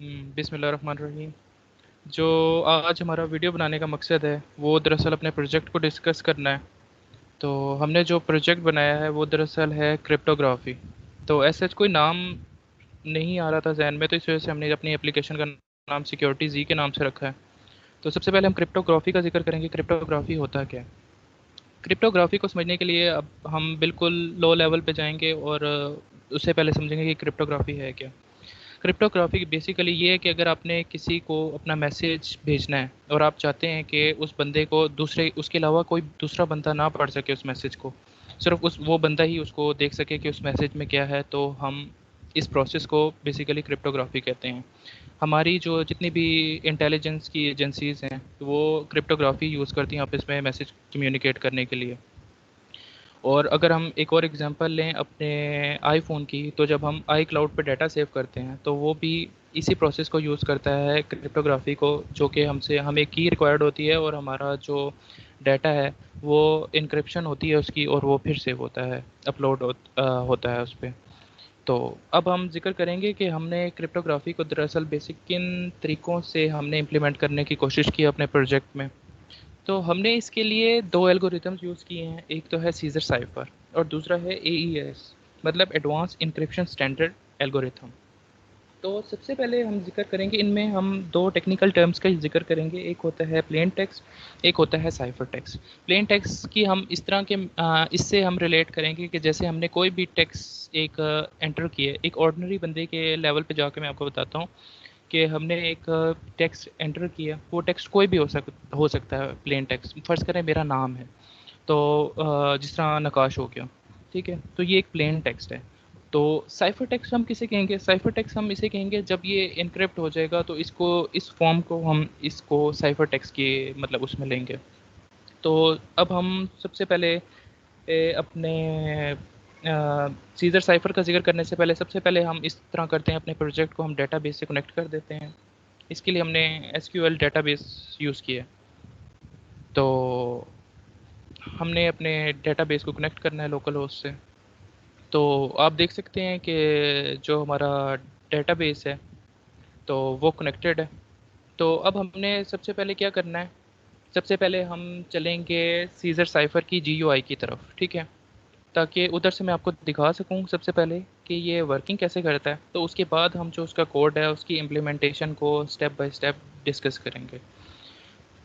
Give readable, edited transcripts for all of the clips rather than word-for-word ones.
बिस्मिल्लाहिर्रहमानिर्रहीम। जो आज हमारा वीडियो बनाने का मकसद है वो दरअसल अपने प्रोजेक्ट को डिस्कस करना है। तो हमने जो प्रोजेक्ट बनाया है वो दरअसल है क्रिप्टोग्राफी। तो ऐसा कोई नाम नहीं आ रहा था जहन में, तो इस वजह से हमने अपनी एप्लीकेशन का नाम सिक्योरिटी जी के नाम से रखा है। तो सबसे पहले हम क्रिप्टोग्राफी का जिक्र करेंगे। क्रिप्टोग्राफी होता क्या है? क्रिप्टोग्राफी को समझने के लिए अब हम बिल्कुल लो लेवल पे जाएंगे और उससे पहले समझेंगे कि क्रिप्टोग्राफी है क्या। क्रिप्टोग्राफी बेसिकली ये है कि अगर आपने किसी को अपना मैसेज भेजना है और आप चाहते हैं कि उस बंदे को दूसरे उसके अलावा कोई दूसरा बंदा ना पढ़ सके उस मैसेज को, सिर्फ उस वो बंदा ही उसको देख सके कि उस मैसेज में क्या है, तो हम इस प्रोसेस को बेसिकली क्रिप्टोग्राफी कहते हैं। हमारी जो जितनी भी इंटेलिजेंस की एजेंसीज़ हैं वो क्रिप्टोग्राफी यूज़ करती हैं आपस में मैसेज कम्युनिकेट करने के लिए। और अगर हम एक और एग्जांपल लें अपने आईफ़ोन की, तो जब हम आई क्लाउड पे डाटा सेव करते हैं तो वो भी इसी प्रोसेस को यूज़ करता है, क्रिप्टोग्राफी को, जो कि हमसे हमें की रिक्वायर्ड होती है और हमारा जो डाटा है वो इंक्रिप्शन होती है उसकी, और वो फिर सेव होता है, होता है उस पे। तो अब हम जिक्र करेंगे कि हमने क्रिप्टोग्राफी को दरअसल बेसिक किन तरीक़ों से हमने इम्प्लीमेंट करने की कोशिश की अपने प्रोजेक्ट में। तो हमने इसके लिए 2 एल्गोरिथम्स यूज़ किए हैं, एक तो है सीज़र साइफ़र और दूसरा है एईएस, मतलब एडवांस इंक्रिप्शन स्टैंडर्ड एल्गोरिथम। तो सबसे पहले हम जिक्र करेंगे, इनमें हम 2 टेक्निकल टर्म्स का ही जिक्र करेंगे, एक होता है प्लेन टेक्स्ट, एक होता है साइफ़र टेक्स्ट। प्लेन टेक्स्ट की हम इस तरह के इससे हम रिलेट करेंगे कि जैसे हमने कोई भी टेक्स्ट एक एंटर किए, एक ऑर्डिनरी बंदे के लेवल पे जाके मैं आपको बताता हूँ कि हमने एक टेक्स्ट एंटर किया, वो टेक्स्ट कोई भी हो सकता है प्लेन टेक्स्ट। फ़र्ज़ करें मेरा नाम है, तो जिस तरह नकाश हो गया, ठीक है? तो ये एक प्लेन टेक्स्ट है। तो साइफ़र टेक्स्ट हम किसे कहेंगे? साइफ़र टेक्स्ट हम इसे कहेंगे जब ये एन्क्रिप्ट हो जाएगा, तो इसको इस फ़ॉर्म को हम इसको साइफ़र टेक्स्ट के मतलब उसमें लेंगे। तो अब हम सबसे पहले अपने सीज़र साइफ़र का ज़िक्र करने से पहले सबसे पहले हम इस तरह करते हैं, अपने प्रोजेक्ट को हम डेटाबेस से कनेक्ट कर देते हैं। इसके लिए हमने एसक्यूएल डेटाबेस यूज़ किया है। तो हमने अपने डेटाबेस को कनेक्ट करना है लोकल होस्ट से। तो आप देख सकते हैं कि जो हमारा डेटाबेस है तो वो कनेक्टेड है। तो अब हमने सबसे पहले क्या करना है, सबसे पहले हम चलेंगे सीज़र साइफ़र की जीयूआई की तरफ, ठीक है? ताकि उधर से मैं आपको दिखा सकूँ सबसे पहले कि ये वर्किंग कैसे करता है। तो उसके बाद हम जो उसका कोड है उसकी इम्प्लीमेंटेशन को स्टेप बाय स्टेप डिस्कस करेंगे।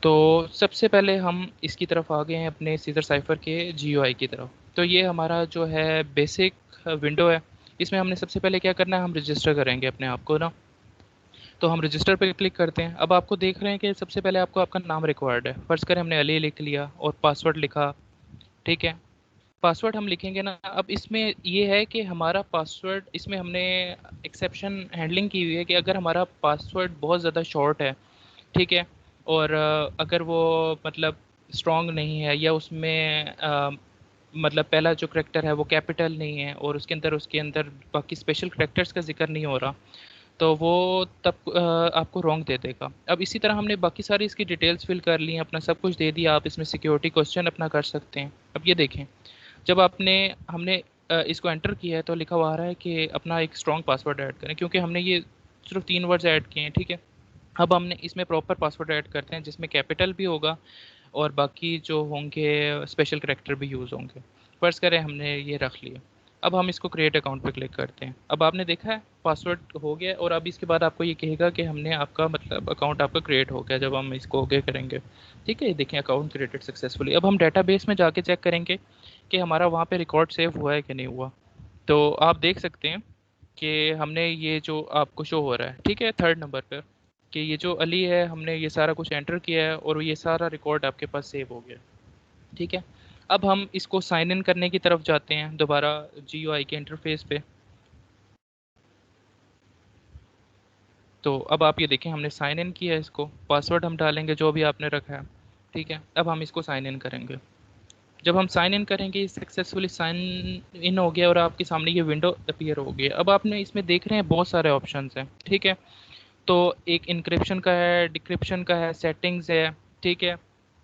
तो सबसे पहले हम इसकी तरफ आ गए हैं अपने सीज़र साइफ़र के जीयूआई की तरफ। तो ये हमारा जो है बेसिक विंडो है। इसमें हमने सबसे पहले क्या करना है, हम रजिस्टर करेंगे अपने आप को ना। तो हम रजिस्टर पे क्लिक करते हैं। अब आपको देख रहे हैं कि सबसे पहले आपको आपका नाम रिक्वायर्ड है। फ़र्ज़ करें हमने अली लिख लिया और पासवर्ड लिखा, ठीक है? पासवर्ड हम लिखेंगे ना, अब इसमें ये है कि हमारा पासवर्ड, इसमें हमने एक्सेप्शन हैंडलिंग की हुई है कि अगर हमारा पासवर्ड बहुत ज़्यादा शॉर्ट है, ठीक है? और अगर वो मतलब स्ट्रॉन्ग नहीं है या उसमें मतलब पहला जो करैक्टर है वो कैपिटल नहीं है और उसके अंदर बाकी स्पेशल करैक्टर्स का ज़िक्र नहीं हो रहा, तो वो तब आपको रॉन्ग दे देगा। अब इसी तरह हमने बाकी सारी इसकी डिटेल्स फ़िल कर ली हैं, अपना सब कुछ दे दिया, आप इसमें सिक्योरिटी क्वेश्चन अपना कर सकते हैं। अब ये देखें, जब हमने इसको एंटर किया है तो लिखा हुआ आ रहा है कि अपना एक स्ट्रॉन्ग पासवर्ड ऐड करें, क्योंकि हमने ये सिर्फ़ 3 वर्ड्स ऐड किए हैं, ठीक है? अब हमने इसमें प्रॉपर पासवर्ड ऐड करते हैं जिसमें कैपिटल भी होगा और बाकी जो होंगे स्पेशल करैक्टर भी यूज़ होंगे। फ़र्ज़ करें हमने ये रख लिया। अब हम इसको क्रिएट अकाउंट पे क्लिक करते हैं। अब आपने देखा है पासवर्ड हो गया और अब इसके बाद आपको ये कहेगा कि हमने आपका मतलब अकाउंट आपका क्रिएट हो गया, जब हम इसको ओके करेंगे। ठीक है, ये देखें अकाउंट क्रिएटेड सक्सेसफुली। अब हम डेटाबेस में जाके चेक करेंगे कि हमारा वहाँ पे रिकॉर्ड सेव हुआ है कि नहीं हुआ। तो आप देख सकते हैं कि हमने ये जो आपको शो हो रहा है, ठीक है, 3rd नंबर पे, कि ये जो अली है हमने ये सारा कुछ एंटर किया है और ये सारा रिकॉर्ड आपके पास सेव हो गया, ठीक है। अब हम इसको साइन इन करने की तरफ जाते हैं दोबारा जीयूआई के इंटरफेस पे। तो अब आप ये देखें हमने साइन इन किया है, इसको पासवर्ड हम डालेंगे जो भी आपने रखा है, ठीक है। अब हम इसको साइन इन करेंगे। जब हम साइन इन करेंगे सक्सेसफुली साइन इन हो गया और आपके सामने ये विंडो अपीयर हो गई। अब आपने इसमें देख रहे हैं बहुत सारे ऑप्शंस हैं, ठीक है। तो एक इनक्रिप्शन का है, डिक्रिप्शन का है, सेटिंग्स है, ठीक है।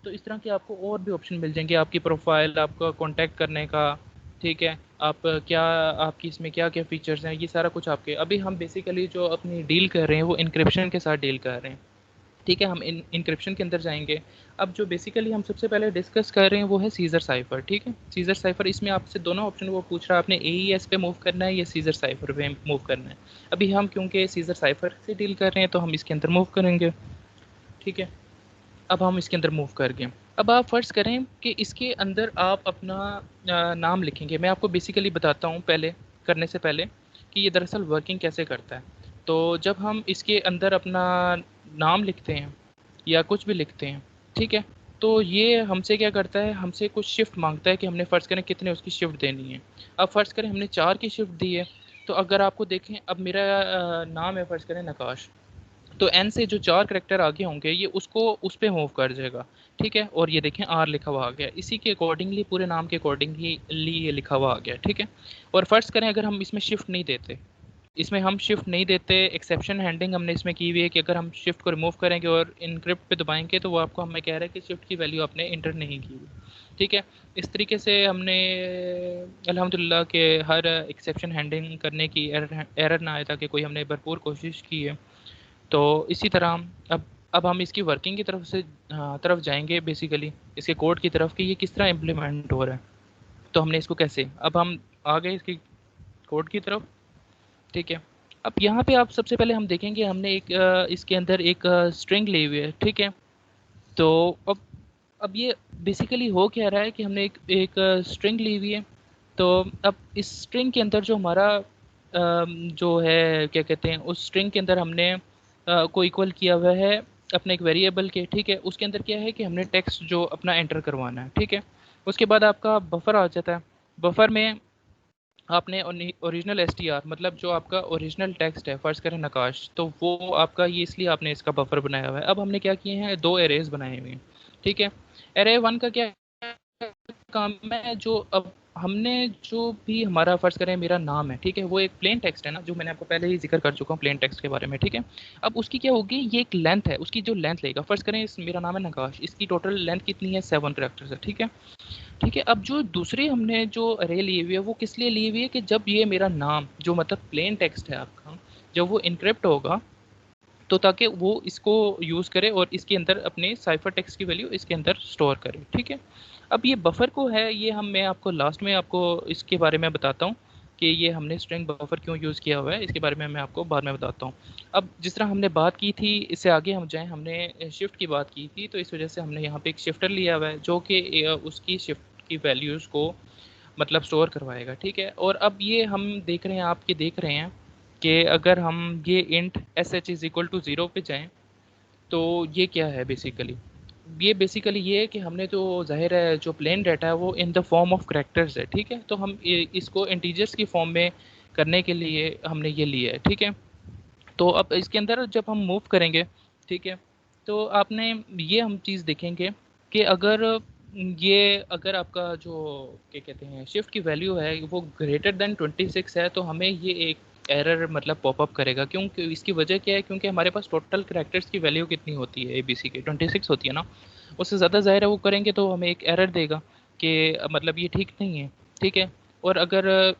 तो इस तरह के आपको और भी ऑप्शन मिल जाएंगे, आपकी प्रोफाइल, आपका कॉन्टैक्ट करने का, ठीक है। आप क्या आपकी इसमें क्या-क्या फ़ीचर्स हैं, ये सारा कुछ आपके अभी हम बेसिकली जो अपनी डील कर रहे हैं, वो एन्क्रिप्शन के साथ डील कर रहे हैं। ठीक है, हम इनक्रिप्शन के अंदर जाएँगे। अब जो बेसिकली हम सबसे पहले डिस्कस कर रहे हैं वो है सीज़र साइफ़र, ठीक है? सीज़र साइफ़र इसमें आपसे दोनों ऑप्शन वो पूछ रहा है आपने एईएस पे मूव करना है या सीज़र साइफ़र पे मूव करना है। अभी हम क्योंकि सीज़र साइफ़र से डील कर रहे हैं तो हम इसके अंदर मूव करेंगे, ठीक है? अब हम इसके अंदर मूव कर गए। अब आप फ़र्ज़ करें कि इसके अंदर आप अपना नाम लिखेंगे। मैं आपको बेसिकली बताता हूँ पहले करने से पहले कि ये दरअसल वर्किंग कैसे करता है। तो जब हम इसके अंदर अपना नाम लिखते हैं या कुछ भी लिखते हैं, ठीक है? तो ये हमसे क्या करता है, हमसे कुछ शिफ्ट माँगता है कि हमने फ़र्ज़ करें कितने उसकी शिफ्ट देनी है। अब फ़र्ज़ करें हमने 4 की शिफ्ट दी है, तो अगर आपको देखें अब मेरा नाम है फ़र्ज़ करें नकाश। तो एन से जो 4 करैक्टर आगे होंगे ये उसको उस पे मूव कर जाएगा, ठीक है? और ये देखें आर लिखा हुआ आ गया। इसी के अकॉर्डिंगली पूरे नाम के अकॉर्डिंगली ये लिखा हुआ आ गया, ठीक है? और फ़र्ज़ करें अगर हम इसमें शिफ्ट नहीं देते, इसमें हम शिफ्ट नहीं देते, एक्सेप्शन हैंडलिंग हमने इसमें की हुई है कि अगर हम शिफ्ट को रिमूव करेंगे और एनक्रिप्ट पे दबाएँगे तो वो आपको हमें कह रहा है कि शिफ्ट की वैल्यू आपने एंटर नहीं की हुई, ठीक है? इस तरीके से हमने अल्हम्दुलिल्लाह के हर एक्सेप्शन हैंडलिंग करने की एरर ना आए ताकि कोई हमने भरपूर कोशिश की है। तो इसी तरह अब हम इसकी वर्किंग की तरफ से तरफ जाएँगे बेसिकली इसके कोड की तरफ कि ये किस तरह इम्प्लीमेंट हो रहा है। तो हमने इसको कैसे अब हम आ गए इसकी कोड की तरफ, ठीक है। अब यहाँ पे आप सबसे पहले हम देखेंगे हमने एक इसके अंदर एक स्ट्रिंग ली हुई है, ठीक है। तो अब ये बेसिकली हो क्या रहा है कि हमने एक एक स्ट्रिंग ली हुई है। तो अब इस स्ट्रिंग के अंदर जो हमारा जो है क्या कहते हैं उस स्ट्रिंग के अंदर हमने को इक्वल किया हुआ है अपने एक वेरिएबल के, ठीक है। उसके अंदर क्या है कि हमने टेक्स्ट जो अपना एंटर करवाना है, ठीक है। उसके बाद आपका बफर आ जाता है। बफर में आपने ओरिजिनल एसटीआर मतलब जो आपका ओरिजिनल टेक्स्ट है फ़र्ज़ करें नकाश, तो वो आपका ये इसलिए आपने इसका बफर बनाया हुआ है। अब हमने क्या किए हैं 2 एरेज़ बनाए हुए हैं, ठीक है। एरे 1 का क्या काम है जो अब हमने जो भी हमारा फ़र्ज़ करें मेरा नाम है, ठीक है? वो एक प्लेन टेक्स्ट है ना, जो मैंने आपको पहले ही ज़िक्र कर चुका हूँ प्लेन टेक्स्ट के बारे में, ठीक है? अब उसकी क्या होगी ये एक लेंथ है, उसकी जो लेंथ लेगा फ़र्ज़ करें इस मेरा नाम है नकाश, इसकी टोटल लेंथ कितनी है 7 कैरेक्टर्स है, ठीक है? ठीक है, अब जो दूसरी हमने जो अरे ली हुई है वो किस लिए ली हुई है कि जब ये मेरा नाम जो मतलब प्लेन टेक्स्ट है आपका, जब वो एन्क्रिप्ट होगा तो ताकि वो इसको यूज़ करे और इसके अंदर अपने साइफर टेक्स्ट की वैल्यू इसके अंदर स्टोर करे, ठीक है। अब ये बफर को है ये हम मैं आपको लास्ट में आपको इसके बारे में बताता हूँ कि ये हमने स्ट्रिंग बफर क्यों यूज़ किया हुआ है, इसके बारे में मैं आपको बाद में बताता हूँ। अब जिस तरह हमने बात की थी इससे आगे हम जाएँ, हमने शिफ्ट की बात की थी तो इस वजह से हमने यहाँ पे एक शिफ्टर लिया हुआ है जो कि उसकी शिफ्ट की वैल्यूज़ को मतलब स्टोर करवाएगा, ठीक है। और अब ये हम देख रहे हैं आप ये देख रहे हैं कि अगर हम ये int sh is equal to 0 पे जाएँ, तो ये क्या है बेसिकली? ये बेसिकली ये है कि हमने तो ज़ाहिर है जो प्लेन डाटा है वो in the form of characters है, ठीक है? तो हम इसको इंटीजर्स की फॉर्म में करने के लिए हमने ये लिया है, ठीक है? तो अब इसके अंदर जब हम मूव करेंगे, ठीक है? तो आपने ये हम चीज़ देखेंगे कि अगर आपका जो क्या कहते हैं शिफ्ट की वैल्यू है वो ग्रेटर देन 26 है तो हमें ये एक एरर मतलब पॉपअप करेगा। क्यों? इसकी वजह क्या है? क्योंकि हमारे पास टोटल कैरेक्टर्स की वैल्यू कितनी होती है एबीसी की 26 होती है ना? उससे ज़्यादा ज़ाहिर है वो करेंगे तो हमें एक एरर देगा कि मतलब ये ठीक नहीं है, ठीक है? और अगर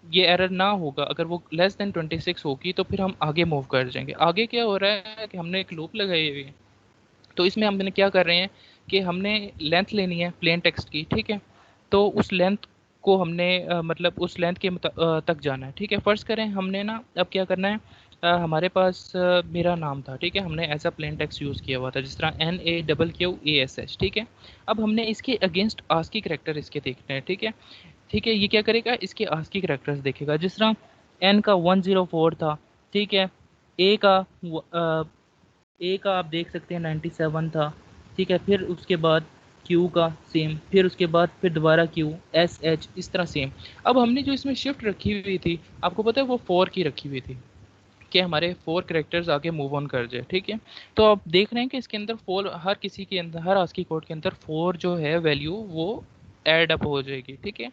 ये एरर ना होगा, अगर वो लेस देन 26 होगी तो फिर हम आगे मूव कर जाएँगे। आगे क्या हो रहा है कि हमने एक लूप लगाई हुई है, तो इसमें हमने क्या कर रहे हैं कि हमने लेंथ लेनी है प्लेन टेक्स्ट की, ठीक है? तो उस लेंथ को हमने मतलब उस लेंथ के तक जाना है, ठीक है? फ़र्ज़ करें हमने ना अब क्या करना है हमारे पास मेरा नाम था, ठीक है? हमने as a plain text use किया हुआ था जिस तरह NAQQASH, ठीक है? अब हमने इसके अगेंस्ट आस्की करैक्टर इसके देखने हैं, ठीक है? ठीक है, ये क्या करेगा इसके आस्की करैक्टर्स देखेगा जिस तरह एन का 104 था, ठीक है? ए का ए का आप देख सकते हैं 97 था, ठीक है? फिर उसके बाद क्यू का सेम, फिर उसके बाद फिर दोबारा क्यू, एस, एच इस तरह सेम। अब हमने जो इसमें शिफ्ट रखी हुई थी, आपको पता है वो 4 की रखी हुई थी कि हमारे 4 कैरेक्टर्स आगे मूव ऑन कर जाए, ठीक है? तो आप देख रहे हैं कि इसके अंदर 4 हर किसी के अंदर हर आस्की कोड के अंदर 4 जो है वैल्यू वो ऐड अप हो जाएगी, ठीक है?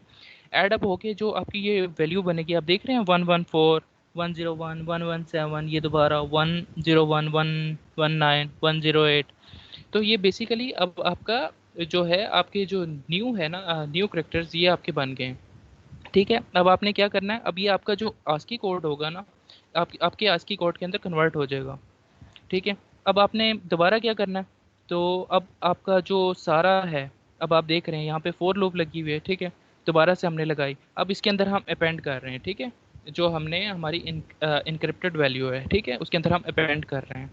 ऐड अप होके जो आपकी ये वैल्यू बनेगी आप देख रहे हैं 114 101 117 ये दोबारा 101 119 108 तो ये बेसिकली अब आपका जो है आपके जो न्यू है ना न्यू कैरेक्टर्स ये आपके बन गए हैं ठीक है, अब आपने क्या करना है, अब ये आपका जो आस्की कोड होगा ना, आपके आस्की कोड के अंदर कन्वर्ट हो जाएगा। ठीक है, अब आपने दोबारा क्या करना है, तो अब आपका जो सारा है, अब आप देख रहे हैं यहाँ पे फोर लूप लगी हुई है। ठीक है, दोबारा से हमने लगाई, अब इसके अंदर हम अपेंड कर रहे हैं। ठीक है, जो हमने हमारी इनक्रिप्टेड वैल्यू है, ठीक है, उसके अंदर हम अपेंड कर रहे हैं।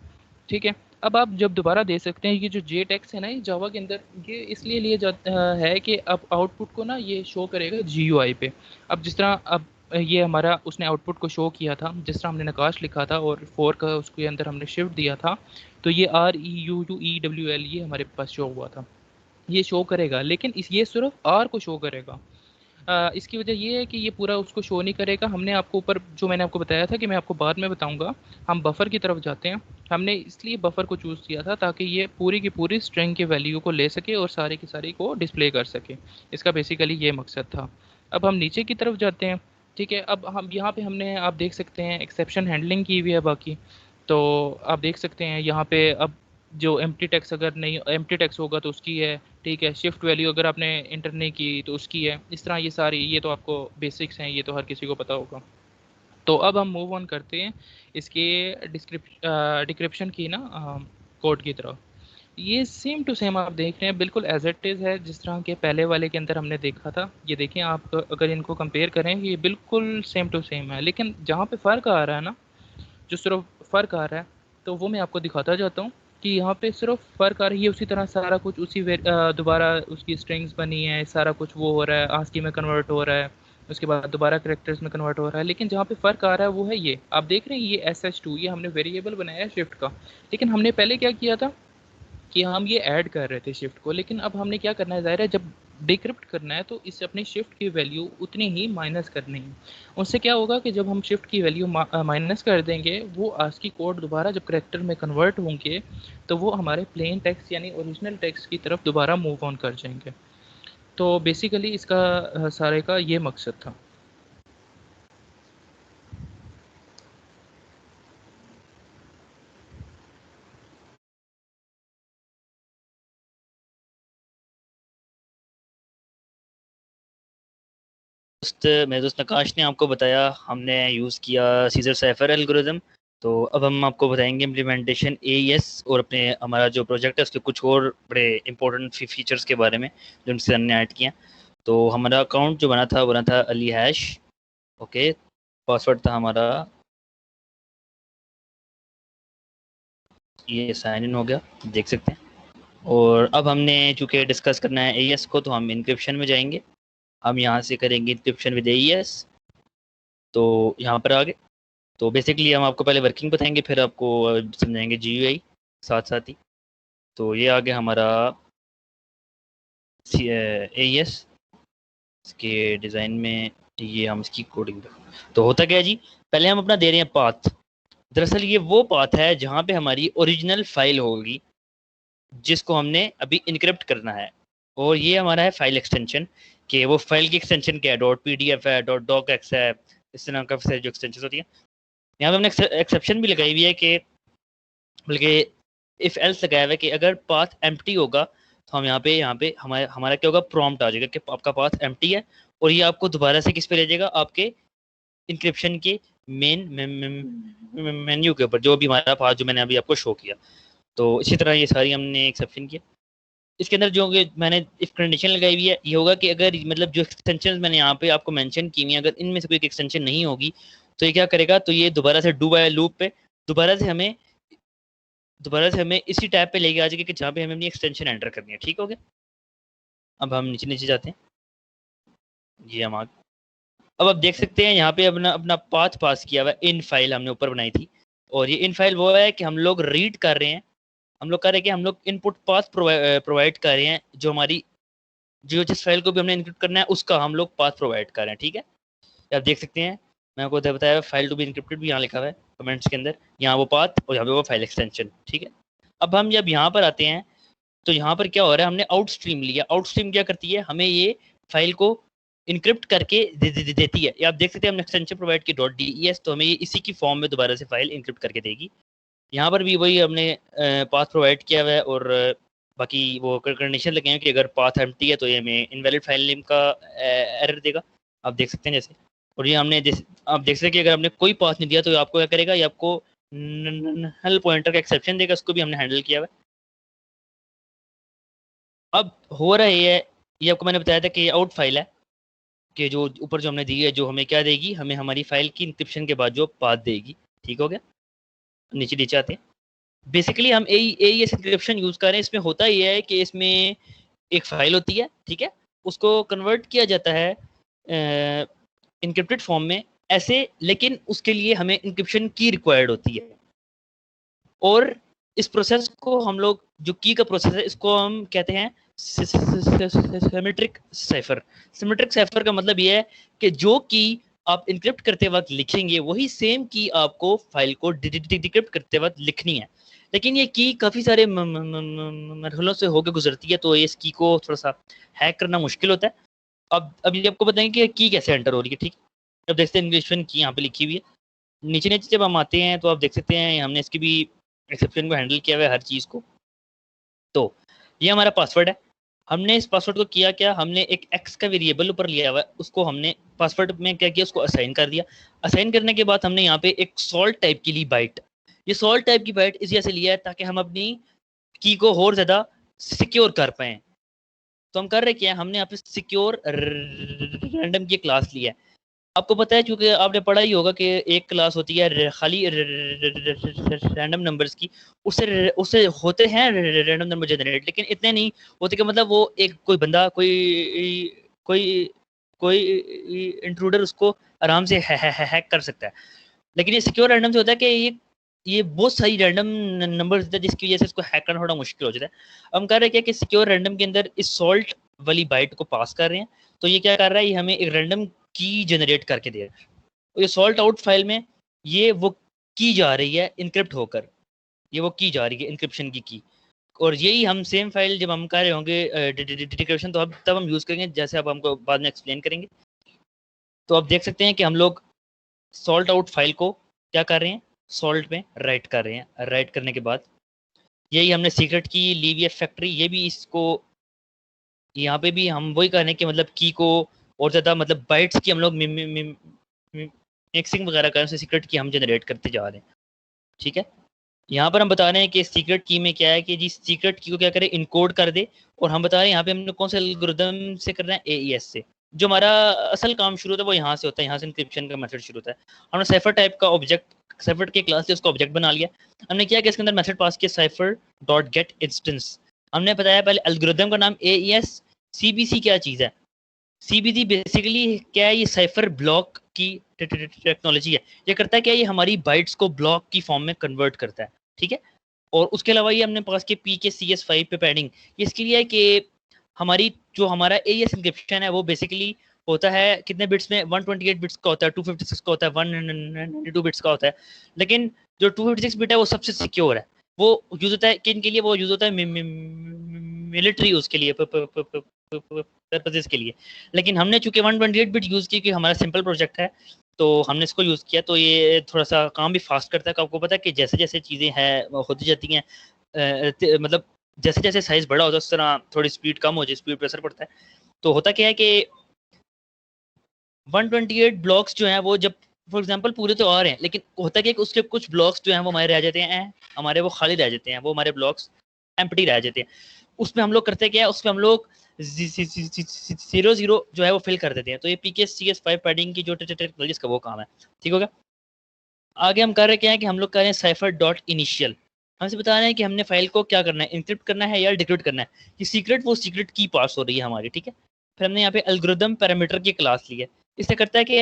ठीक है, अब आप जब दोबारा दे सकते हैं, ये जो जे टेक्स है ना, ये जावा के अंदर ये इसलिए लिए जाता है कि अब आउटपुट को ना ये शो करेगा जी पे। अब जिस तरह अब ये हमारा उसने आउटपुट को शो किया था, जिस तरह हमने नकाश लिखा था और फोर का उसके अंदर हमने शिफ्ट दिया था, तो ये REUUEWL ये हमारे पास शो हुआ था, ये शो करेगा, लेकिन इस ये सिर्फ आर को शो करेगा। इसकी वजह ये है कि ये पूरा उसको शो नहीं करेगा। हमने आपको ऊपर जो मैंने आपको बताया था कि मैं आपको बाद में बताऊंगा, हम बफर की तरफ जाते हैं। हमने इसलिए बफर को चूज़ किया था ताकि ये पूरी की पूरी स्ट्रिंग की वैल्यू को ले सके और सारी की सारी को डिस्प्ले कर सके। इसका बेसिकली ये मकसद था। अब हम नीचे की तरफ जाते हैं। ठीक है, अब हम यहाँ पे हमने आप देख सकते हैं एक्सेप्शन हैंडलिंग की हुई है बाकी। तो आप देख सकते हैं यहाँ पे अब जो एम्प्टी टेक्स्ट अगर नहीं एम्प्टी टेक्स्ट होगा तो उसकी है। ठीक है, शिफ्ट वैल्यू अगर आपने इंटर नहीं की तो उसकी है। इस तरह ये सारी, ये तो आपको बेसिक्स हैं, ये तो हर किसी को पता होगा। तो अब हम मूव ऑन करते हैं इसके डिस्क्रिप्शन की ना, कोड की तरफ। ये सेम टू सेम आप देख रहे हैं, बिल्कुल एज इट इज़ है जिस तरह के पहले वाले के अंदर हमने देखा था। ये देखें आप, अगर इनको कंपेयर करें, ये बिल्कुल सेम टू सेम है, लेकिन जहाँ पे फ़र्क आ रहा है ना, जो सिर्फ फ़र्क आ रहा है, तो वो मैं आपको दिखाता जाता हूँ कि यहाँ पे सिर्फ फ़र्क आ रही है। उसी तरह सारा कुछ उसी दोबारा उसकी स्ट्रिंग्स बनी है, सारा कुछ वो हो रहा है, आस्की में कन्वर्ट हो रहा है, उसके बाद दोबारा करेक्टर्स में कन्वर्ट हो रहा है। लेकिन जहाँ पे फ़र्क आ रहा है वो है ये, आप देख रहे हैं ये SH2, ये हमने वेरिएबल बनाया है शिफ्ट का। लेकिन हमने पहले क्या किया था कि हम ये ऐड कर रहे थे शिफ्ट को, लेकिन अब हमने क्या करना है, ज़ाहिर है जब डिक्रिप्ट करना है तो इस अपनी शिफ्ट की वैल्यू उतनी ही माइनस करनी है। उससे क्या होगा कि जब हम शिफ्ट की वैल्यू माइनस कर देंगे, वो आस्की कोड दोबारा जब करेक्टर में कन्वर्ट होंगे तो वो हमारे प्लेन टेक्स्ट यानी ओरिजिनल टेक्स्ट की तरफ दोबारा मूव ऑन कर जाएंगे। तो बेसिकली इसका सारे का ये मकसद था। मेरे दोस्त नकाश ने आपको बताया, हमने यूज़ किया सीजर साइफर एल्गोरिदम। तो अब हम आपको बताएंगे इम्प्लीमेंटेशन AES और अपने हमारा जो प्रोजेक्ट है उसके कुछ और बड़े इंपॉर्टेंट फीचर्स के बारे में जो उनसे हमने ऐड किया। तो हमारा अकाउंट जो बना था अली हैश। ओके, पासवर्ड था हमारा, ये साइन इन हो गया, देख सकते हैं। और अब हमने चूँकि डिस्कस करना है AES को, तो हम इंक्रिप्शन में जाएंगे। हम यहाँ से करेंगे इंक्रिप्शन विद AES। तो यहाँ पर आ गए। तो बेसिकली हम आपको पहले वर्किंग बताएंगे, फिर आपको समझाएंगे GUI साथ साथ ही। तो ये आ गया हमारा AES। इसके डिज़ाइन में ये हम इसकी कोडिंग। तो होता क्या है जी, पहले हम अपना दे रहे हैं पाथ। दरअसल ये वो पाथ है जहाँ पे हमारी ओरिजिनल फाइल होगी जिसको हमने अभी इनक्रिप्ट करना है। और ये हमारा है फाइल एक्सटेंशन, कि वो फाइल की एक्सटेंशन क्या है, .pdf है, .docx है, इस तरह का जो एक्सटेंशन होती है। यहाँ पे हमने एक्सेप्शन भी लगाई हुई है कि, बल्कि इफ एल्स लगाया हुआ है कि अगर पाथ एम्प्टी होगा तो हम यहाँ पे हमारा हमारा क्या होगा, प्रॉम्प्ट आ जाएगा कि आपका पाथ एम्प्टी है। और ये आपको दोबारा से किस पे ले जाएगा, आपके इंक्रिप्शन के मेन मेन्यू के ऊपर, जो भी हमारा पाथ जो मैंने अभी आपको शो किया। तो इसी तरह ये सारी हमने एक्सेप्शन किया। इसके अंदर जो मैंने इफ कंडीशन लगाई हुई है, ये होगा कि अगर मतलब जो एक्सटेंशन मैंने यहाँ पे आपको मेंशन की हुई है, अगर इनमें से कोई एक्सटेंशन नहीं होगी तो ये क्या करेगा, तो ये दोबारा से डू वाइल लूप पे दोबारा से हमें इसी टैब पे लेके आ जाएगा कि जहाँ पे हमें अपनी एक्सटेंशन एंटर करनी है। ठीक हो गया। अब हम नीचे नीचे जाते हैं, ये हम आगे। अब आप देख सकते हैं यहाँ पे अपना अपना पाथ पास किया हुआ है, इन फाइल हमने ऊपर बनाई थी। और ये इन फाइल वो है कि हम लोग रीड कर रहे हैं, हम लोग कर रहे हैं कि हम लोग इनपुट पाथ प्रोवाइड कर रहे हैं, जो हमारी जो जिस फाइल को भी हमने इनक्रिप्ट करना है उसका हम लोग पाथ प्रोवाइड कर रहे हैं। ठीक है, आप देख सकते हैं, मैं आपको बताया फाइल टू बी इनक्रिप्टेड भी यहाँ लिखा हुआ है कमेंट्स के अंदर, यहाँ वो पाथ और यहाँ पे वो फाइल एक्सटेंशन। ठीक है, अब हम जब यहाँ पर आते हैं तो यहाँ पर क्या हो रहा है, हमने आउट स्ट्रीम लिया। आउट स्ट्रीम क्या करती है, हमें ये फाइल को इनक्रिप्ट करके देती है। ये आप देख सकते हैं, हमने एक्सटेंशन प्रोवाइड की .des, तो हमें ये इसी की फॉर्म में दोबारा से फाइल इनक्रिप्ट करके देगी। यहाँ पर भी वही हमने पाथ प्रोवाइड किया हुआ है। और बाकी वो कंडीशन लगे हैं कि अगर पाथ एम्प्टी है तो ये हमें इनवैलिड फाइल नेम का एरर देगा। आप देख सकते हैं जैसे, और ये हमने आप देख सकते हैं कि अगर हमने कोई पाथ नहीं दिया तो ये आपको क्या करेगा, ये आपको नल पॉइंटर का एक्सेप्शन देगा, उसको भी हमने हैंडल किया हुआ है। अब हो रहा है ये आपको मैंने बताया था कि आउट फाइल है कि जो ऊपर जो हमने दी है, जो हमें क्या देगी, हमें हमारी फाइल की इंक्रिप्शन के बाद जो पाथ देगी। ठीक हो गया, नीचे नीचे आते हैं। बेसिकली हम एईएस इंक्रिप्शन यूज कर रहे हैं। इसमें होता यह है कि इसमें एक फाइल होती है, ठीक है, उसको कन्वर्ट किया जाता है इनक्रिप्टेड फॉर्म में ऐसे, लेकिन उसके लिए हमें इंक्रिप्शन की रिक्वायर्ड होती है। और इस प्रोसेस को हम लोग, जो की का प्रोसेस है, इसको हम कहते हैं सिमेट्रिक साइफर। सिमेट्रिक साइफर का मतलब ये है कि जो की आप इनक्रिप्ट करते वक्त लिखेंगे वही सेम की आपको फाइल को डिक्रिप्ट करते वक्त लिखनी है। लेकिन ये की काफ़ी सारे मरहलों से होकर गुजरती है, तो इस की को थोड़ा सा हैक करना मुश्किल होता है। अब ये आपको बताएंगे कि की कैसे एंटर हो रही है। ठीक, अब देखते हैं इंग्लिश की यहाँ पे लिखी हुई है। नीचे नीचे जब हम आते हैं तो आप देख सकते हैं हमने इसकी भी एक्सेप्शन को हैंडल किया हुआ है, हर चीज़ को। तो ये हमारा पासवर्ड है। हमने इस पासवर्ड को किया क्या, हमने एक एक्स का वेरिएबल ऊपर लिया हुआ है, उसको हमने पासवर्ड में क्या किया, उसको असाइन कर दिया। असाइन करने के बाद हमने यहाँ पे एक सॉल्ट टाइप की ली बाइट। ये सॉल्ट टाइप की बाइट इस वजह से लिया है ताकि हम अपनी की को और ज़्यादा सिक्योर कर पाएँ। तो हम कर रहे क्या है, हमने यहाँ पे सिक्योर रैंडम की क्लास लिया है। आपको पता है, चूंकि आपने पढ़ा ही होगा कि एक क्लास होती है खाली रैंडम नंबर्स की, उससे उससे होते हैं रैंडम नंबर जनरेट, लेकिन इतने नहीं होते कि मतलब वो एक कोई बंदा कोई कोई इंट्रूडर उसको आराम से हैक कर सकता है। लेकिन ये सिक्योर रैंडम से होता है कि ये बहुत सारी रैंडम नंबर देता है, जिसकी वजह से इसको हैक करना थोड़ा मुश्किल हो जाता है। हम कर रहे हैं क्या कि सिक्योर रैंडम के अंदर इस सॉल्ट वाली बाइट को पास कर रहे हैं। तो ये क्या कर रहा है, ये हमें एक रैंडम की जनरेट करके दे रहा है। और ये सॉल्ट आउट फाइल में ये वो की जा रही है इनक्रिप्ट होकर, ये वो की जा रही है इंक्रिप्शन की। और यही हम सेम फाइल जब हम कर रहे होंगे डिक्रिप्शन, तो अब तब हम यूज़ करेंगे, जैसे अब हमको बाद में एक्सप्लेन करेंगे। तो आप देख सकते हैं कि हम लोग सॉल्ट आउट फाइल को क्या कर रहे हैं, सॉल्ट में राइट कर रहे हैं। राइट करने के बाद यही हमने सीक्रेट की ली हुई है फैक्ट्री, ये भी इसको यहाँ पे भी हम वही कर रहे हैं कि मतलब की को और ज़्यादा मतलब बाइट्स की हम लोग मिक्सिंग वगैरह करें, सीक्रेट की हम जनरेट करते जा रहे हैं। ठीक है, यहाँ पर हम बता रहे हैं कि सीक्रेट की में क्या है कि जी सीक्रेट की को क्या करें, इनकोड कर दे। और हम बता रहे हैं यहाँ पे हमने कौन से एल्गोरिथम से करना है, एईएस से। जो हमारा असल काम शुरू होता है वो यहाँ से होता है, यहाँ से इंक्रिप्शन का मेथड शुरू होता है। हमने साइफर टाइप का ऑब्जेक्ट, साइफर के क्लास से उसका ऑब्जेक्ट बना लिया। हमने क्या किया, इसके अंदर मेथड पास किया साइफर डॉट गेट इंस्टेंस। हमने बताया पहले एल्गोरिथम का नाम एईएस। सीबीसी क्या चीज़ है, सीबीसी बेसिकली क्या है, ये साइफर ब्लॉक की टेक्नोलॉजी है। ये करता है क्या, ये हमारी बाइट्स को ब्लॉक की फॉर्म में कन्वर्ट करता है। ठीक है, और उसके अलावा ये हमने पास के पी के CS5 पे पैडिंग, ये इसके लिए है कि हमारी जो हमारा एईएस इंक्रिप्शन है वो बेसिकली होता है कितने बिट्स में, 128 बिट्स का होता है, 256 का होता है, 192 बिट्स का होता है। लेकिन जो 256 बिट है वो सबसे सिक्योर है। वो यूज होता है किन के लिए, वो यूज होता है मिलिट्री उसके लिए पर्पजेस के लिए। लेकिन हमने चूंकि 128 बिट यूज़ की, क्योंकि हमारा सिंपल प्रोजेक्ट है, तो हमने इसको यूज़ किया। तो ये थोड़ा सा काम भी फास्ट करता है। आपको पता है कि जैसे जैसे चीज़ें हैं होती जाती हैं, मतलब जैसे जैसे साइज़ बड़ा होता है उस तरह थोड़ी स्पीड कम हो जाए, स्पीड प्रेशर पड़ता है। तो होता क्या है कि 128 ब्लॉक्स जो हैं वो जब फॉर एग्जांपल पूरे तो आ रहे हैं, लेकिन होता क्या है कि उसके कुछ ब्लॉक्स जो हैं वो हमारे रह जाते हैं, हमारे वो खाली रह जाते हैं, वो हमारे ब्लॉक्स एम्प्टी रह जाते हैं। उसमें हम लोग करते क्या है, उसमें हम लोग 0 जो है वो फिल कर देते हैं। तो ये PKCS5 पैडिंग की जो टेक्नोलॉजी का वो काम है। ठीक होगा, आगे हम कर रहे क्या है कि हम लोग कर रहे हैं साइफर डॉट इनिशियल। हमसे बता रहे हैं कि हमने फाइल को क्या करना है, इंक्रिप्ट करना है या डिक्रिप्ट करना है। ये सीक्रेट वो सीक्रेट की पास हो रही है हमारी। ठीक है, फिर हमने यहाँ पे एल्गोरिथम पैरामीटर की क्लास ली है। इससे करता है कि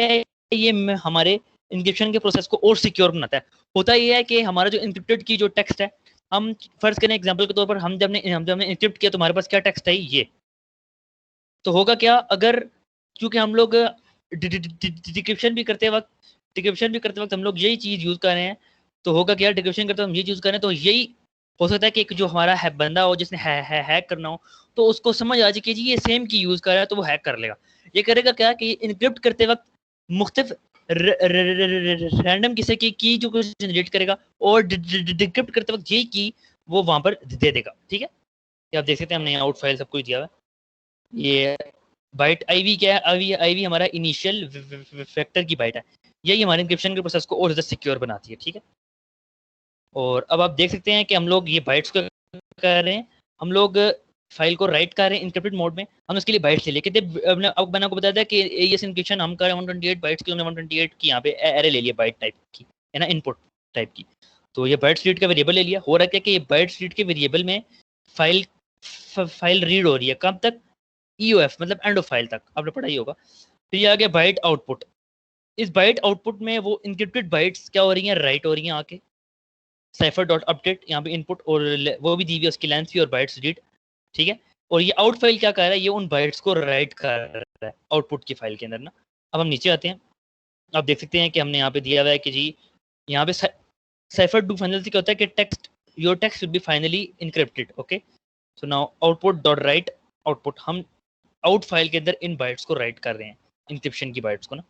ये हमारे इंक्रिप्शन के प्रोसेस को और सिक्योर बनाता है। होता ये है कि हमारा जो इंक्रिप्टेड की जो टेक्स्ट है, हम फर्ज करें एग्जांपल के तौर पर, हम जब हमने इंक्रिप्ट किया तो हमारे पास क्या टेक्स्ट है, ये तो होगा क्या, अगर क्योंकि हम लोग डिक्रिप्शन भी करते वक्त हम लोग यही चीज़ यूज़ कर रहे हैं, तो होगा क्या, डिक्रिप्शन करते वक्त हम यही यूज़ कर रहे हैं, तो यही हो सकता है कि एक जो हमारा बंदा हो जिसने हैक करना हो, तो उसको समझ आ जाए कि जी ये सेम की यूज़ कर रहा है, तो वो हैक कर लेगा। ये करेगा क्या कि इनक्रिप्ट करते वक्त मुख्तलिफ रैंडम किसी की जो जनरेट करेगा, और डिक्रिप्ट करते वक्त यही की वो वहाँ पर दे देगा। ठीक है, ये आप देख सकते हैं हमने आउट फाइल सब कुछ दिया हुआ है। ये बाइट आईवी क्या है, आईवी हमारा इनिशियल वेक्टर की बाइट है, यही हमारे इंक्रिप्शन के प्रोसेस को और ज़्यादा सिक्योर बनाती है, ठीक है। और अब आप देख सकते हैं कि हम लोग ये बाइट्स को कर रहे हैं, हम लोग फाइल को राइट कर रहे हैं इंक्रिप्टेड मोड में, हम उसके लिए बाइट्स ले कितने, अब मैंने आपको बताया था कि एईएस इंक्रिप्शन हम कर रहे हैं 128 बाइट्स की, हमने 128 की यहाँ पे एरे ले लिया बाइट टाइप की, है ना, इनपुट टाइप की। तो ये बाइट्स रीड का वेरिएबल ले लिया, हो रहा है कि ये बाइट्स रीड के वेरिएबल में फाइल रीड हो रही है, कब तक, ईओएफ मतलब एंड ऑफ फाइल तक, आपने पढ़ा ही होगा। फिर ये आ गया बाइट आउटपुट, इस बाइट आउटपुट में वो इंक्रिप्टेड बाइट्स क्या हो रही हैं, राइट हो रही हैं आके साइफर डॉट अपडेट, यहाँ पे इनपुट और वो भी दी हुई है उसकी लेंथ भी और बाइट्स रीड, ठीक है। और ये आउट फाइल क्या कर रहा है, ये उन बाइट्स को राइट कर रहा है आउटपुट की फाइल के अंदर ना। अब हम नीचे आते हैं, आप देख सकते हैं कि हमने यहाँ पे दिया हुआ है कि जी यहाँ पे साइफर डू फाइनल से क्या होता है कि text, your text should be finally encrypted, okay. So now output dot right output, हम आउट फाइल के अंदर इन बाइट्स को राइट कर रहे हैं, इंक्रिप्शन की बाइट्स को ना।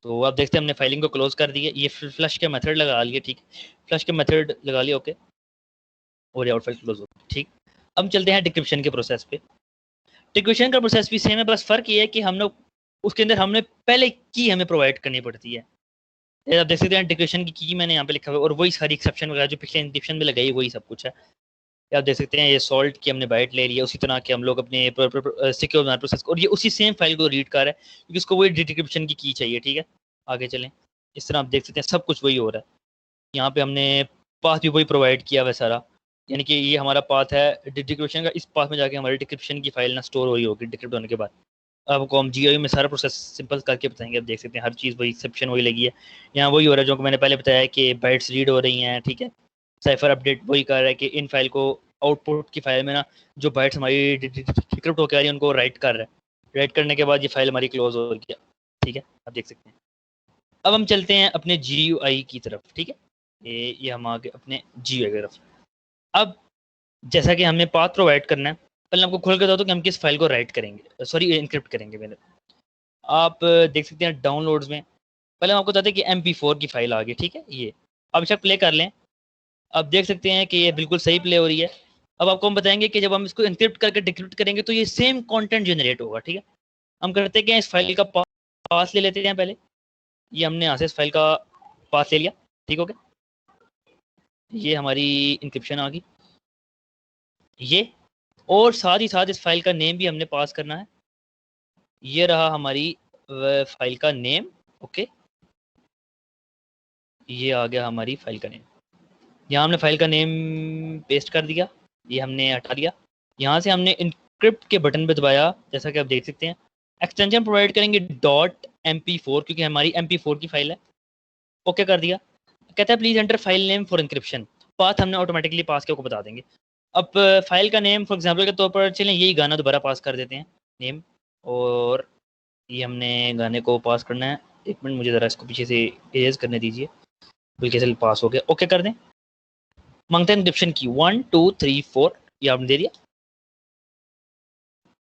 तो आप देखते हैं हमने फाइलिंग को क्लोज कर दिया, ये फ्लश के मेथड लगा लिया, ठीक है, फ्लश के मेथड लगा लिया, ओके, और ये आउट फाइल क्लोज हो गई, ठीक। अब चलते हैं डिक्रिप्शन के प्रोसेस पे। डिक्रिप्शन का प्रोसेस भी सेम है, बस फर्क ये है कि हम लोग उसके अंदर हमने पहले की हमें प्रोवाइड करनी पड़ती है। आप देख सकते हैं डिक्रिप्शन की मैंने यहाँ पे लिखा हुआ है, और वही सारी एक्सेप्शन वगैरह जो पिछले इंक्रिप्शन में लगाई वही सब कुछ है। आप देख सकते हैं ये सॉल्ट की हमने बाइट ले लिया, उसी तरह के हम लोग अपने सिक्योर प्रोसेस, और ये उसी सेम फाइल को रीड कर रहा है क्योंकि उसको वही डिक्रिप्शन की चाहिए, ठीक है। आगे चलें, इस तरह आप देख सकते हैं सब कुछ वही हो रहा है। यहाँ पे हमने पाथ भी वही प्रोवाइड किया हुआ सारा, यानी कि ये हमारा पाथ है डिक्रिप्शन का, इस पाथ में जाके हमारी डिक्रिप्शन की फाइल ना स्टोर हो रही होगी डिक्रिप्ट होने के बाद। आपको हम जीआईओ में सारा प्रोसेस सिंपल करके बताएंगे, आप देख सकते हैं हर चीज़ वही एक्सेप्शन वही लगी है, यहाँ वही हो रहा है जो मैंने पहले बताया कि बाइट्स रीड हो रही हैं, ठीक है। साइफर अपडेट वही कर रहा है कि इन फाइल को आउटपुट की फाइल में ना जो बाइट्स हमारी डिक्रिप्ट होकर आ रही है उनको राइट कर रहा है, राइट करने के बाद ये फाइल हमारी क्लोज हो गया, ठीक है, आप देख सकते हैं। अब हम चलते हैं अपने GUI की तरफ, ठीक है, ये हम आगे अपने GUI की तरफ। अब जैसा कि हमें पाथ प्रोवाइड करना है, पहले आपको खोल के बताओ तो कि हम किस फाइल को राइट करेंगे, सॉरी इनक्रिप्ट करेंगे मेरे। आप देख सकते हैं डाउनलोड्स में, पहले हम आपको बताते हैं कि MP4 की फाइल आ गई, ठीक है, ये अब इसका प्ले कर लें। आप देख सकते हैं कि ये बिल्कुल सही प्ले हो रही है। अब आपको हम बताएंगे कि जब हम इसको इनक्रिप्ट करके डिक्रिप्ट करेंगे तो ये सेम कंटेंट जनरेट होगा, ठीक है। हम करते हैं इस फाइल का पास ले लेते हैं पहले, ये हमने यहाँ से इस फाइल का पास ले लिया, ठीक हो गया, ये हमारी इंक्रिप्शन आ गई ये, और साथ ही साथ इस फाइल का नेम भी हमने पास करना है, ये रहा हमारी फाइल का नेम, ओके, ये आ गया हमारी फाइल का नेम। यहाँ हमने फाइल का नेम पेस्ट कर दिया, ये हमने हटा दिया। यहाँ से हमने इनक्रिप्ट के बटन पे दबाया, जैसा कि आप देख सकते हैं एक्सटेंशन प्रोवाइड करेंगे .mp4 क्योंकि हमारी MP4 की फाइल है, ओके कर दिया। कहता है please enter file name for encryption, path हमने ऑटोमेटिकली पास के आपको बता देंगे। अब फाइल का नेम फॉर एग्जांपल के तौर पर चलें यही गाना दोबारा पास कर देते हैं नेम, और ये हमने गाने को पास करना है, एक मिनट मुझे ज़रा इसको पीछे से इरेज करने दीजिए, बिल्कुल से पास हो गया, ओके कर दें। मांगते हैं इंक्रिप्शन की 1 2 3 4, ये आपने दे दिया,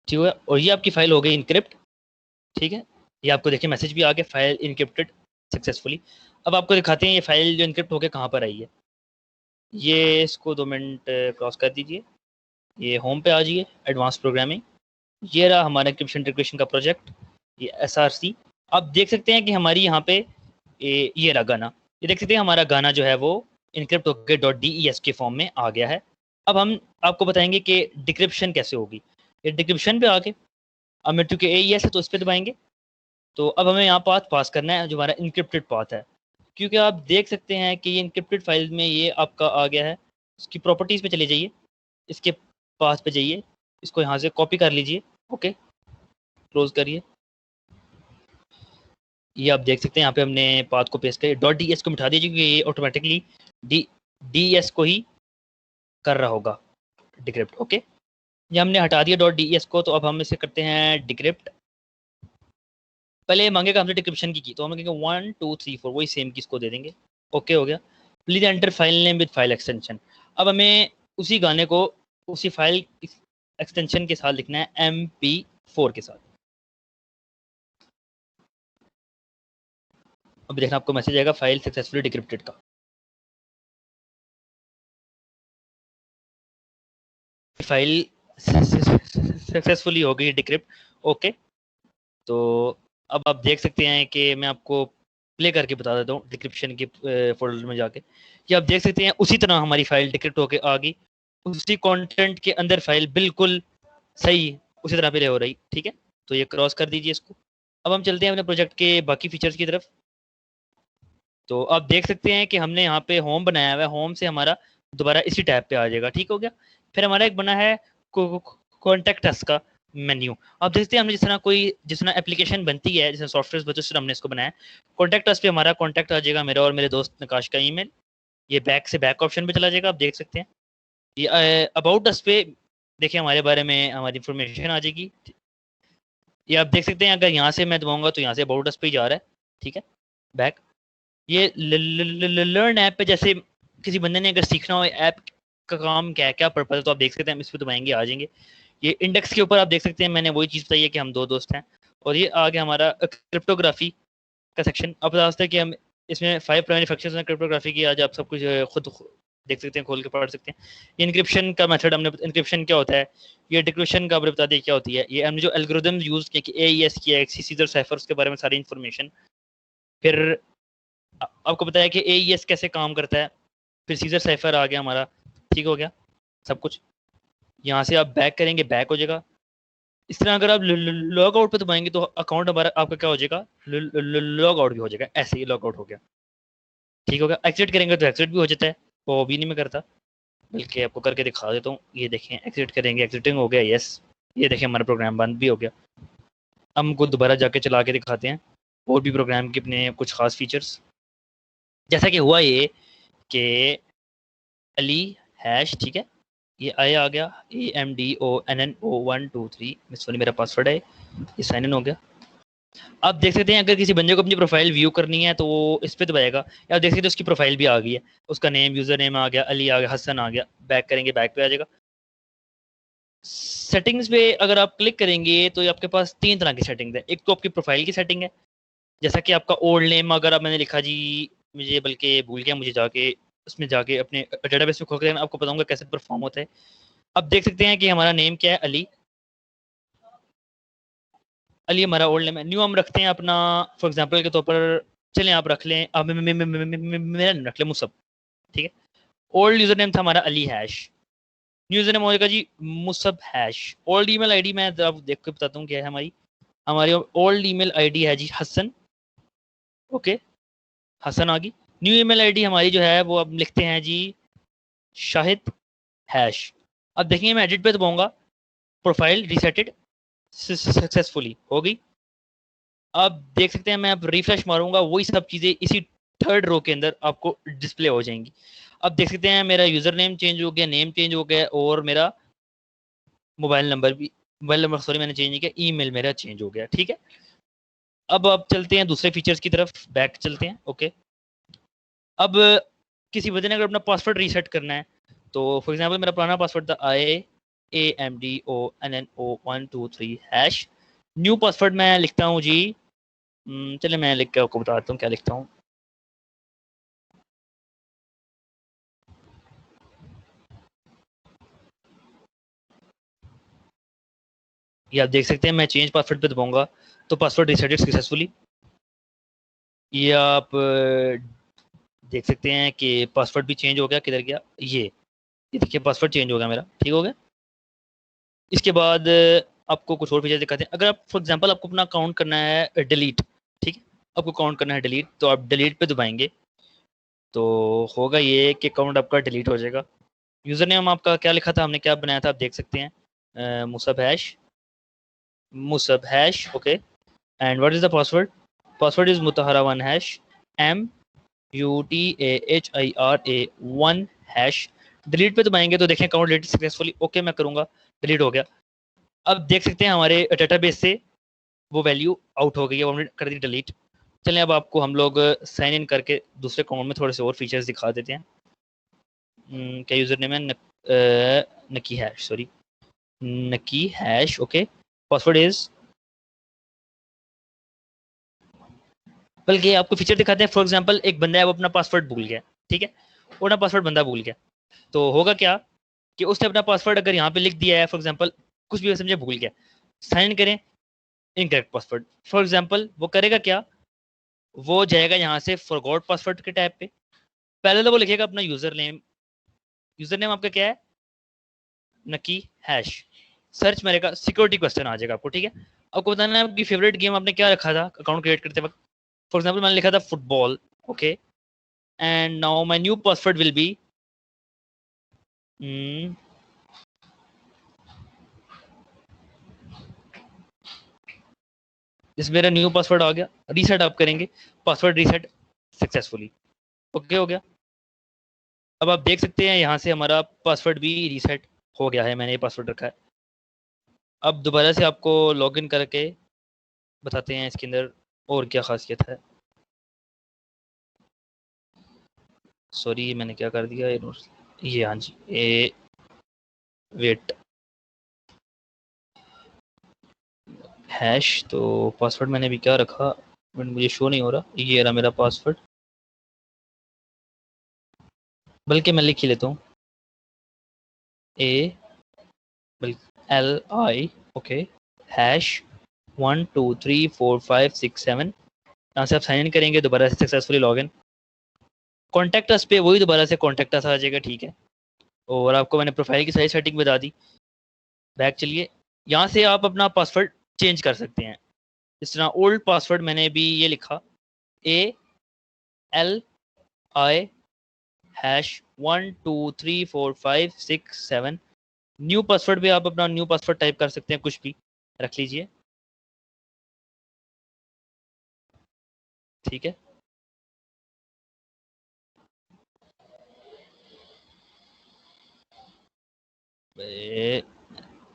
ठीक है, और ये आपकी फाइल हो गई इनक्रिप्ट, ठीक है। ये आपको देखिए मैसेज भी आ गया फाइल इनक्रिप्टेड सक्सेसफुली। अब आपको दिखाते हैं ये फाइल जो इनक्रिप्ट होकर कहाँ पर आई है, ये इसको 2 मिनट क्रॉस कर दीजिए, ये होम पे आ जाइए एडवांस प्रोग्रामिंग, ये रहा हमारा इंक्रिप्शन डिक्रिप्शन का प्रोजेक्ट, ये SRC। आप देख सकते हैं कि हमारी यहाँ पे ये रहा गाना, ये देख सकते हैं हमारा गाना जो है वो इनक्रिप्ट होकर .des के फॉर्म में आ गया है। अब हम आपको बताएंगे कि डिक्रिप्शन कैसे होगी, ये डिक्रिप्शन पे आके अब मेरे चूँकि AES है तो इस पर दबाएंगे, तो अब हमें यहाँ पाथ पास करना है जो हमारा इनक्रिप्टेड पाथ है, क्योंकि आप देख सकते हैं कि ये इनक्रिप्टेड फाइल में ये आपका आ गया है। इसकी प्रॉपर्टीज़ पे चले जाइए, इसके पास पे जाइए, इसको यहाँ से कॉपी कर लीजिए, ओके, क्लोज करिए। ये आप देख सकते हैं यहाँ पे हमने पाथ को पेस्ट कर .ds को मिटा दीजिए क्योंकि ये ऑटोमेटिकली ds को ही कर रहा होगा डिक्रिप्ट, ओके। ये हमने हटा दिया .ds को, तो अब हम इसे करते हैं डिक्रिप्ट। पहले मांगेगा हमसे डिक्रिप्शन की तो हम कहेंगे 1 2 3 4, वही सेम की इसको दे देंगे, ओके हो गया। Please enter file name with file extension, अब हमें उसी गाने को उसी फाइल एक्सटेंशन के साथ लिखना है MP4 के साथ। अब देखना आपको मैसेज आएगा फाइल सक्सेसफुली डिक्रिप्टेड का, फाइल सक्सेसफुली हो गई डिक्रिप्ट, ओके। तो अब आप देख सकते हैं कि मैं आपको प्ले करके बता देता हूँ डिस्क्रिप्शन के फोल्डर में जाके, कि आप देख सकते हैं उसी तरह हमारी फाइल डिक्रिप्ट होके आ गई, उसी कंटेंट के अंदर फाइल बिल्कुल सही उसी तरह प्ले हो रही। ठीक है, तो ये क्रॉस कर दीजिए इसको। अब हम चलते हैं अपने प्रोजेक्ट के बाकी फीचर्स की तरफ। तो आप देख सकते हैं कि हमने यहाँ पे होम बनाया हुआ है, होम से हमारा दोबारा इसी टैब पे आ जाएगा। ठीक हो गया। फिर हमारा एक बना है कॉन्टेक्ट अस का मेन्यू। आप देखते हैं हमने जिस तरह एप्लीकेशन बनती है, जैसे सॉफ्टवेयर बनते हैं, हमने इसको बनाया। कॉन्टेक्ट अस पे हमारा कॉन्टेक्ट आ जाएगा, मेरा और मेरे दोस्त नकाश का ईमेल। ये बैक से बैक ऑप्शन पे चला जाएगा, आप देख सकते हैं। ये अबाउट अस पे देखिए हमारे बारे में हमारी इंफॉर्मेशन आ जाएगी। ये आप देख सकते हैं, अगर यहाँ से मैं दबाऊंगा तो यहाँ से अबाउट अस पे ही जा रहा है। ठीक है, बैक। ये लर्न ऐप पे जैसे किसी बंदे ने अगर सीखना हो ऐप का काम क्या है, क्या पर्पज है, तो आप देख सकते हैं हम इस पर दबाएंगे आ जाएंगे। ये इंडेक्स के ऊपर आप देख सकते हैं मैंने वही चीज़ बताई है कि हम दो दोस्त हैं। और ये आ गया हमारा क्रिप्टोग्राफी का सेक्शन। अब बता सकते हैं कि हम इसमें 5 प्राइमरी फंक्शंस हैं क्रिप्टोग्राफी की। आज आप सब कुछ खुद देख सकते हैं, खोल के पढ़ सकते हैं। इनक्रिप्शन का मेथड हमने, इनक्रिप्शन क्या होता है, ये डिक्रिप्शन का हमने बता दिया क्या होती है। ये हमने जो एल्गोरिदम यूज़ किया कि AES किया, सीजर साइफर, उसके बारे में सारी इन्फॉर्मेशन। फिर आपको बताया कि AES कैसे काम करता है। फिर सीजर साइफर आ गया हमारा। ठीक हो गया सब कुछ। यहाँ से आप बैक करेंगे, बैक हो जाएगा। इस तरह अगर आप लॉग आउट पे दबाएंगे तो अकाउंट हमारा आपका क्या हो जाएगा, लॉग आउट भी हो जाएगा। ऐसे ही लॉग आउट हो गया। ठीक हो गया। एग्जिट करेंगे तो एग्जिट भी हो जाता है, वो भी नहीं मैं करता, बल्कि आपको करके दिखा देता हूँ। ये देखें, एग्जिट करेंगे, एग्जिटिंग हो गया, यस। ये देखें हमारा प्रोग्राम बंद भी हो गया। हमको दोबारा जाके चला के दिखाते हैं और भी प्रोग्राम के अपने कुछ खास फीचर्स। जैसा कि हुआ ये कि अली हैश, ठीक है, ये आ गया AMDONNO123, सॉरी मेरा पासवर्ड है, ये साइन इन हो गया। आप देख सकते हैं अगर किसी बंदे को अपनी प्रोफाइल व्यू करनी है तो वो इस पे दबाएगा। आप देख सकते हैं उसकी प्रोफाइल भी आ गई है, उसका नेम, यूजर नेम आ गया, अली आ गया, हसन आ गया। बैक करेंगे, बैक पे आ जाएगा। सेटिंग्स पे अगर आप क्लिक करेंगे तो आपके पास 3 तरह की सेटिंग्स है। एक तो आपकी प्रोफाइल की सेटिंग है, जैसा कि आपका ओल्ड नेम अगर आप, मैंने लिखा जी, मुझे बल्कि भूल गया, मुझे जाके उसमें जाके अपने डेटाबेस में खोल के आपको बताऊंगा कैसे परफॉर्म होता है। अब देख सकते हैं कि हमारा नेम क्या है, अली। अली हमारा ओल्ड नेम है। न्यू हम रखते हैं अपना, फॉर एग्जांपल के तौर पर चलें आप रख लें, अब मेरा रख लें मुसब। ठीक है। ओल्ड यूजर नेम था हमारा Ali hash, new user name होगा G Musab hash. Old email ID मैं अब देख के बताता हूँ क्या है हमारी। हमारी ओल्ड ईमेल आईडी है जी हसन। ओके, हसन आ गई। न्यू ईमेल आईडी हमारी जो है वो अब लिखते हैं जी शाहिद हैश। अब देखिए मैं एडिट पे दबाऊंगा, प्रोफाइल रिसेटेड सक्सेसफुली हो गई। अब देख सकते हैं मैं अब रिफ्रेश मारूंगा, वही सब चीज़ें इसी थर्ड रो के अंदर आपको डिस्प्ले हो जाएंगी। अब देख सकते हैं मेरा यूज़र नेम चेंज हो गया, नेम चेंज हो गया, और मेरा मोबाइल नंबर भी, मोबाइल नंबर सॉरी मैंने चेंज नहीं किया, ईमेल मेरा चेंज हो गया। ठीक है। अब चलते हैं दूसरे फीचर्स की तरफ, बैक चलते हैं। ओके, अब किसी बंदे ने अगर अपना पासवर्ड रीसेट करना है तो फॉर एग्जांपल मेरा पुराना पासवर्ड था AMDONNO123 हैश। न्यू पासवर्ड मैं लिखता हूँ जी, चलिए मैं लिख के आपको बताता हूँ क्या लिखता हूँ। ये आप देख सकते हैं मैं चेंज पासवर्ड पे दबाऊंगा तो पासवर्ड रिसेटेड सक्सेसफुली। ये आप देख सकते हैं कि पासवर्ड भी चेंज हो गया। किधर गया ये देखिए पासवर्ड चेंज हो गया मेरा। ठीक हो गया। इसके बाद आपको कुछ और फीचर दिखाते हैं। अगर आप फॉर एग्जांपल आपको अपना अकाउंट करना है डिलीट, ठीक है, आपको अकाउंट करना है डिलीट, तो आप डिलीट पे दबाएंगे तो होगा ये कि अकाउंट आपका डिलीट हो जाएगा। यूज़र नेम आपका क्या लिखा था, हमने क्या बनाया था, आप देख सकते हैं Musab hash. Okay, and what is the password, password is Mutahira 1 hash, MUTAHIRA 1 hash. Delete पे दबाएंगे तो देखें अकाउंट डिलीट सक्सेसफुली। ओके मैं करूंगा, डिलीट हो गया। अब देख सकते हैं हमारे डेटाबेस से वो वैल्यू आउट हो गई है, वो हमने कर दी डिलीट। चलें अब आपको हम लोग साइन इन करके दूसरे अकाउंट में थोड़े से और फीचर्स दिखा देते हैं। क्या यूज़र नेम है, नकी हैश, सॉरी नकी हैश। ओके, पासवर्ड इज, बल्कि आपको फीचर दिखाते हैं। फॉर एग्जांपल एक बंदा है वो अपना पासवर्ड भूल गया, ठीक है, वो अपना पासवर्ड बंदा भूल गया, तो होगा क्या कि उसने अपना पासवर्ड अगर यहाँ पे लिख दिया है, फॉर एग्जांपल कुछ भी समझे भूल गया, साइन इन करें, इनकरेक्ट पासवर्ड। फॉर एग्जांपल वो करेगा क्या, वो जाएगा यहाँ से फॉरगॉट पासवर्ड के टैब पे, पहले तो वो लिखेगा अपना यूजर नेम आपका क्या है, नकी हैश, सर्च मारेगा, सिक्योरिटी क्वेश्चन आ जाएगा आपको, ठीक है। आपको बताना है आपकी फेवरेट गेम आपने क्या रखा था अकाउंट क्रिएट करते वक्त। फॉर एग्जांपल मैंने लिखा था football, okay, and now my new password will be इस मेरा न्यू पासवर्ड आ गया, रीसेट आप करेंगे, पासवर्ड रीसेट सक्सेसफुली, ओके हो गया। अब आप देख सकते हैं यहाँ से हमारा पासवर्ड भी रीसेट हो गया है, मैंने ये पासवर्ड रखा है। अब दोबारा से आपको लॉगिन करके बताते हैं इसके अंदर और क्या खासियत है। सॉरी मैंने क्या कर दिया, ये हाँ जी, ए वेट हैश, तो पासवर्ड मैंने भी क्या रखा, मुझे शो नहीं हो रहा, ये रहा मेरा पासवर्ड, बल्कि मैं लिख ही लेता हूँ ALI, ओके, हैश 1 2 3 4 5 6 7। यहाँ से आप साइन इन करेंगे, दोबारा से सक्सेसफुली लॉगिन, कॉन्टैक्ट अस पे वही दोबारा से कॉन्टैक्ट अस आ जाएगा, ठीक है। और आपको मैंने प्रोफाइल की सारी सेटिंग बता दी। बैक चलिए, यहाँ से आप अपना पासवर्ड चेंज कर सकते हैं। इस तरह ओल्ड पासवर्ड मैंने भी ये लिखा ALI हैश 1 2 3 4 5 6 7। न्यू पासवर्ड भी आप अपना न्यू पासवर्ड टाइप कर सकते हैं, कुछ भी रख लीजिए, ठीक है।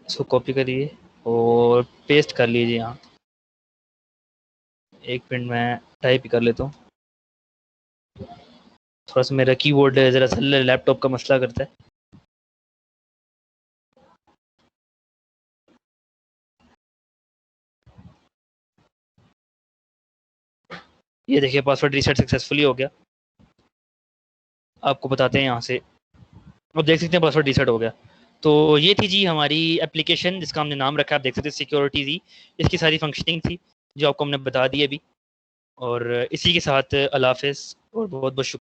इसको कॉपी करिए और पेस्ट कर लीजिए यहाँ, एक मिनट में टाइप ही कर लेता हूँ, थोड़ा सा मेरा कीबोर्ड ज़रा सा लैपटॉप का मसला करता है। ये देखिए पासवर्ड रीसेट सक्सेसफुली हो गया। आपको बताते हैं यहाँ से, आप देख सकते हैं पासवर्ड रीसेट हो गया। तो ये थी जी हमारी एप्लीकेशन जिसका हमने नाम रखा, आप देख सकते हैं सिक्योरिटी थी, इसकी सारी फंक्शनिंग थी जो आपको हमने बता दी अभी। और इसी के साथ अल्लाह हाफ़िज़ और बहुत बहुत शुक्रिया।